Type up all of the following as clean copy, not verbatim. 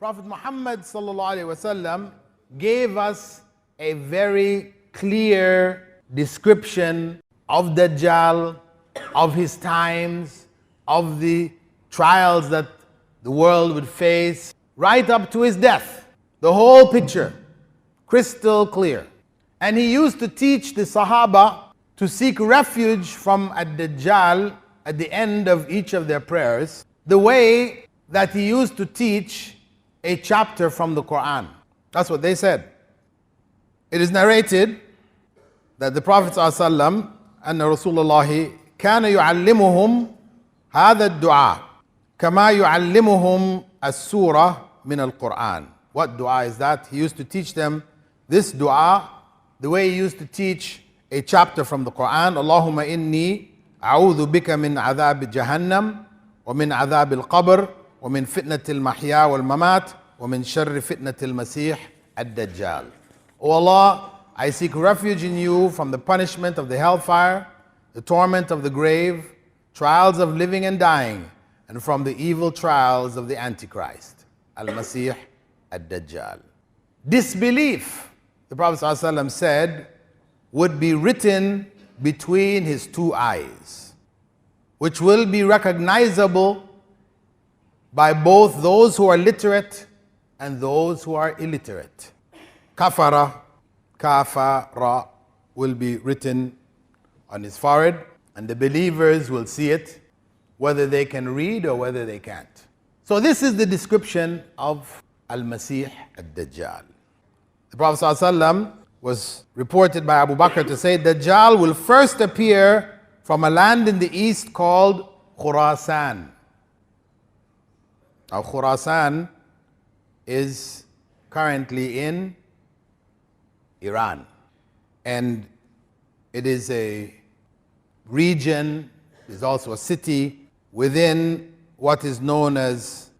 Prophet Muhammad ﷺ gave us a very clear description of Dajjal, of his times, of the trials that the world would face, right up to his death. The whole picture, crystal clear. And he used to teach the Sahaba to seek refuge from Dajjal at the end of each of their prayers, the way that he used to teach a chapter from the Quran. That's what they said. It is narrated that the Prophet ﷺ and Rasulullah كان يعلمهم هذا الدعاء كما يعلمهم السورة من القرآن. What dua is that? He used to teach them this dua the way he used to teach a chapter from the Quran. اللهم إني أعوذ بك من عذاب جهنم ومن عذاب القبر ومن فتنة المحيا والممات ومن شر فتنة المسيح الدجال. O Allah, I seek refuge in you from the punishment of the hellfire, the torment of the grave, trials of living and dying, and from the evil trials of the Antichrist, Al-Masih Ad-Dajjal. Disbelief, the Prophet ﷺ said, would be written between his two eyes, which will be recognizable by both those who are literate and those who are illiterate. Kafara, kafara will be written on his forehead, and the believers will see it, whether they can read or whether they can't. So this is the description of Al-Masih Ad-Dajjal. The Prophet ﷺ was reported by Abu Bakr to say, Dajjal will first appear from a land in the east called Khurasan. Now Khurasan is currently in Iran, and it is a region, is also a city within what is known as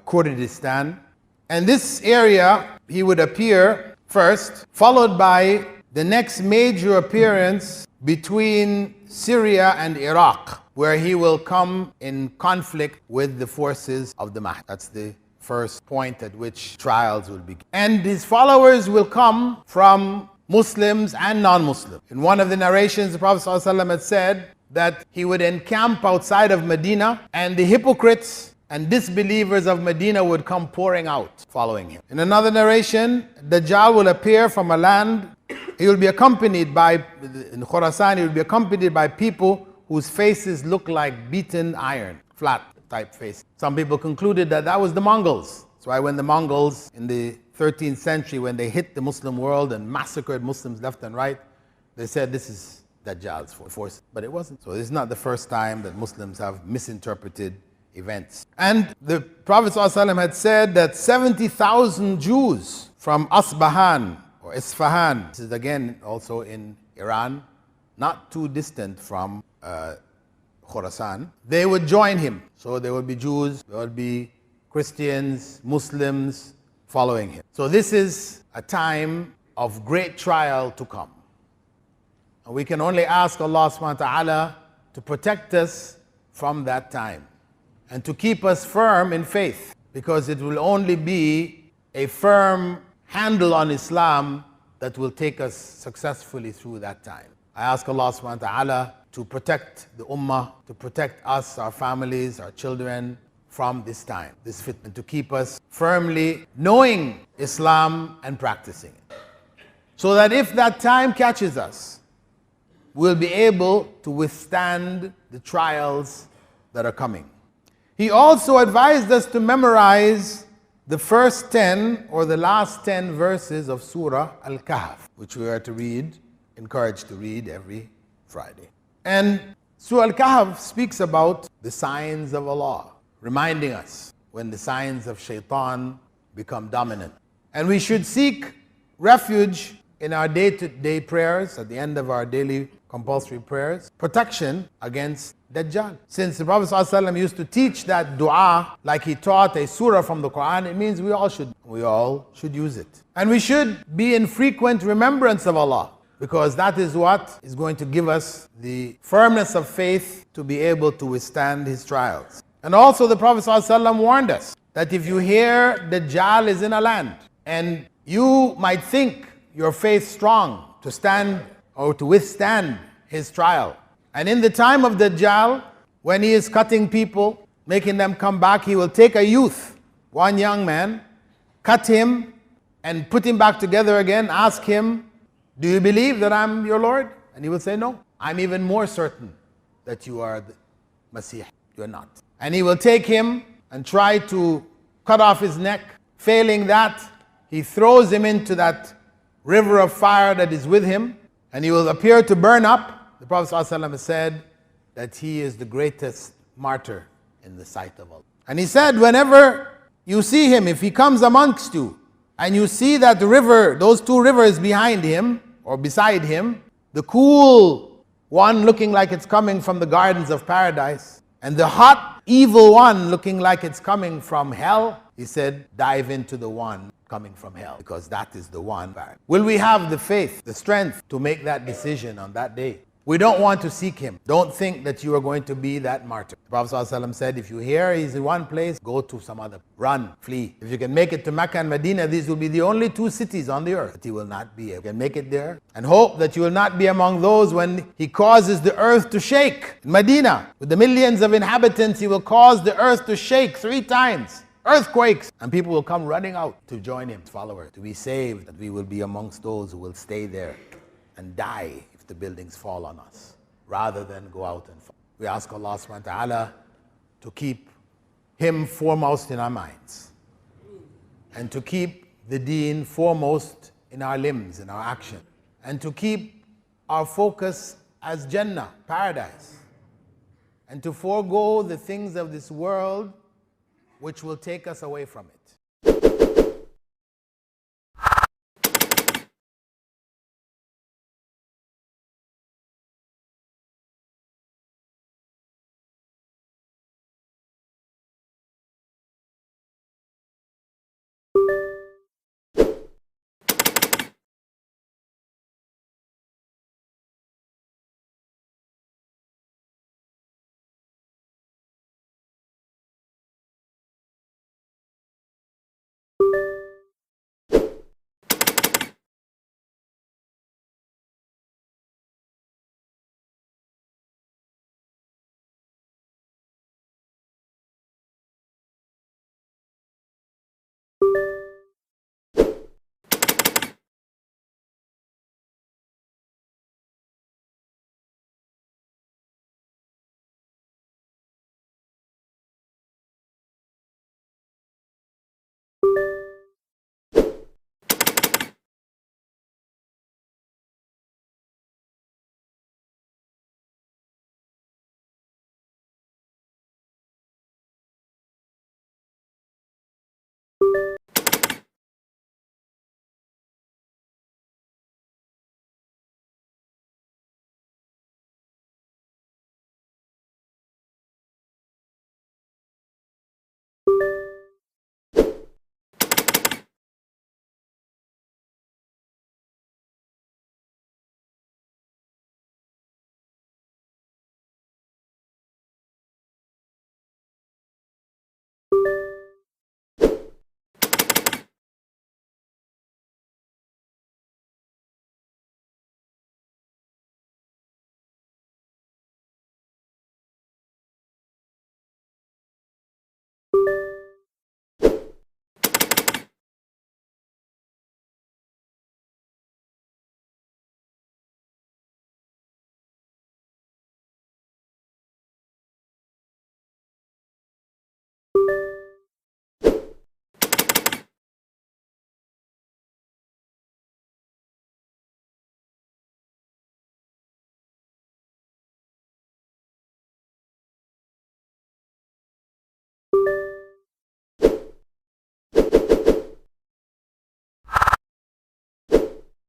Kurdistan. And this area, he would appear first, followed by the next major appearance between Syria and Iraq, where he will come in conflict with the forces of the Mahdi. That's the first point at which trials will begin. And his followers will come from Muslims and non-Muslims. In one of the narrations, the Prophet ﷺ had said that he would encamp outside of Medina, and the hypocrites and disbelievers of Medina would come pouring out following him. In another narration, Dajjal will appear from a land, he will be accompanied by, in Khurasan, he will be accompanied by people whose faces look like beaten iron, flat type face. Some people concluded that that was the Mongols. That's why when the Mongols in the 13th century, when they hit the Muslim world and massacred Muslims left and right, they said this is Dajjal's force. But it wasn't. So this is not the first time that Muslims have misinterpreted events. And the Prophet ﷺ had said that 70,000 Jews from Asbahan or Isfahan, this is again also in Iran, not too distant from Khurasan, they would join him. So there would be Jews, there would be Christians, Muslims following him. So this is a time of great trial to come. And we can only ask Allah subhanahu wa ta'ala to protect us from that time and to keep us firm in faith, because it will only be a firm handle on Islam that will take us successfully through that time. I ask Allah subhanahu wa ta'ala to protect the ummah, to protect us, our families, our children from this time, this fitna, to keep us firmly knowing Islam and practicing it. So that if that time catches us, we'll be able to withstand the trials that are coming. He also advised us to memorize the first 10 or the last 10 verses of Surah Al-Kahf, which we are to read, encouraged to read every Friday. And Surah Al-Kahf speaks about the signs of Allah, reminding us when the signs of shaitan become dominant. And we should seek refuge in our day-to-day prayers, at the end of our daily compulsory prayers, protection against Dajjal. Since the Prophet ﷺ used to teach that dua like he taught a surah from the Quran, it means we all should use it. And we should be in frequent remembrance of Allah, because that is what is going to give us the firmness of faith to be able to withstand his trials. And also the Prophet ﷺ warned us that if you hear Dajjal is in a land, and you might think your faith strong to stand or to withstand his trial. And in the time of Dajjal, when he is cutting people, making them come back, he will take a youth, one young man, cut him and put him back together again, ask him, do you believe that I'm your Lord? And he will say, no, I'm even more certain that you are the Messiah. You're not. And he will take him and try to cut off his neck. Failing that, he throws him into that river of fire that is with him, and he will appear to burn up. The Prophet ﷺ said that he is the greatest martyr in the sight of Allah. And he said, whenever you see him, if he comes amongst you, and you see that the river, those two rivers behind him, or beside him, the cool one looking like it's coming from the gardens of paradise, and the hot, evil one looking like it's coming from hell, he said, dive into the one coming from hell, because that is the one. Will we have the faith, the strength to make that decision on that day? We don't want to seek him. Don't think that you are going to be that martyr. The Prophet ﷺ said, if you hear he's in one place, go to some other. Run, flee. If you can make it to Mecca and Medina, these will be the only two cities on the earth that he will not be. You can make it there and hope that you will not be among those when he causes the earth to shake. In Medina, with the millions of inhabitants, he will cause the earth to shake 3 times. Earthquakes, and people will come running out to join him, followers, to be saved, that we will be amongst those who will stay there and die if the buildings fall on us, rather than go out and fall. We ask Allah subhanahu wa ta'ala to keep him foremost in our minds, and to keep the deen foremost in our limbs, in our action, and to keep our focus as Jannah, paradise, and to forego the things of this world which will take us away from it.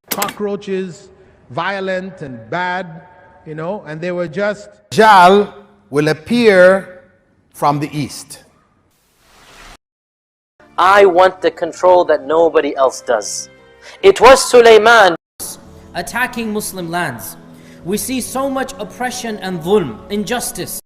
Cockroaches, violent and bad, and they were just... Dajjal will appear from the east. I want the control that nobody else does. It was Sulaiman attacking Muslim lands. We see so much oppression and dhulm, injustice.